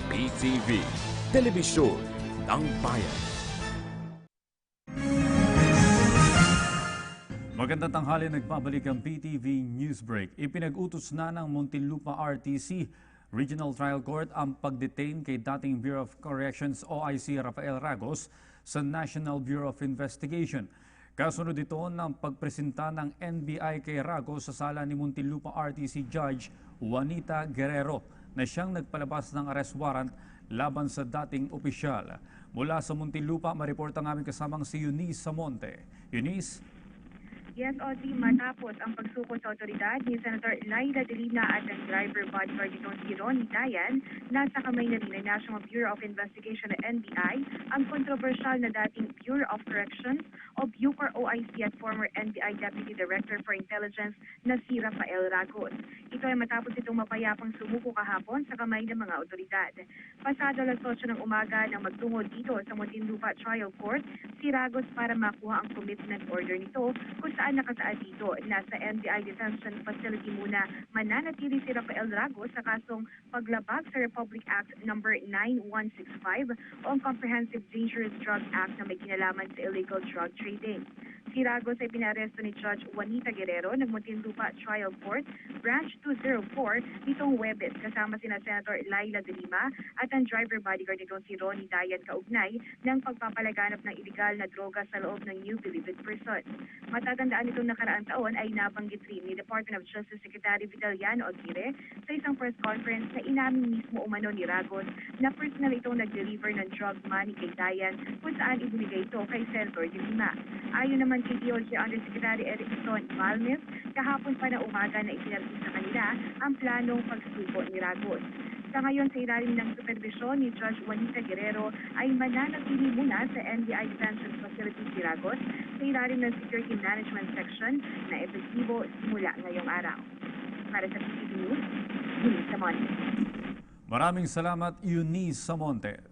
PTV, Telebisyon ng Bayan. Magandang tanghali, nagbabalik ang PTV Newsbreak. Ipinag-utos na ng Muntinlupa RTC Regional Trial Court ang pag-detain kay dating Bureau of Corrections OIC Rafael Ragos sa National Bureau of Investigation. Kasunod ito ng pagpresenta ng NBI kay Ragos sa sala ni Muntinlupa RTC Judge Juanita Guerrero na siyang nagpalabas ng arrest warrant laban sa dating opisyal. Mula sa Muntinlupa, mareport ang aming kasamang si Eunice Samonte. Eunice? Yes, Audrey, matapos ang pagsukot sa otoridad ni Senator Laila De Lima at ang driver bodyguard nitong si Ronnie Dayan, nasa kamay na rin ng National Bureau of Investigation at NBI ang kontrobersyal na dating Bureau of Corrections o BUCOR OIC at former NBI Deputy Director for Intelligence na si Rafael Ragos. Ito ay matapos itong mapayapang sumuko kahapon sa kamay ng mga otoridad. Pasado alas 8 ng umaga nang magtungo dito sa Muntinlupa Trial Court si Ragos para makuha ang commitment order nito kung saan nakasaad dito na sa NBI Detention Facility muna mananatili si Rafael Ragos sa kasong paglabag sa Republic Act No. 9165 o ang Comprehensive Dangerous Drug Act na may kinalaman sa illegal drug trading. Si Ragos ay pinaresto ni Judge Juanita Guerrero ng Muntinlupa Trial Court, Branch 204, nitong Huwebes kasama sina Senator Laila De Lima at ang driver bodyguard nitong si Ronnie Dayan kaugnay ng pagpapalaganap ng iligal na droga sa loob ng New Bilibid Prison. Matatandaan itong nakaraang taon ay nabanggit rin ni Department of Justice Secretary Vitaliano Aguirre sa isang press conference na inamin mismo umano ni Ragos na personal itong nag-deliver ng drug money kay Dayan kung saan ibinigay ito kay Senator De Lima. Ayon naman kay DOJ Undersecretary Erickson Balmes, kahapon pa na umaga na ipinarapin sa kanila ang planong pagsuko ni Ragos. Sa ngayon, sa ilalim ng supervisyon ni Judge Juanita Guerrero ay mananatili muna sa NBI Detention Facility si Ragos sa ilalim ng Security Management Section na epektibo simula ngayong araw. Para sa PTV News, Eunice Samonte. Maraming salamat, Eunice Samonte.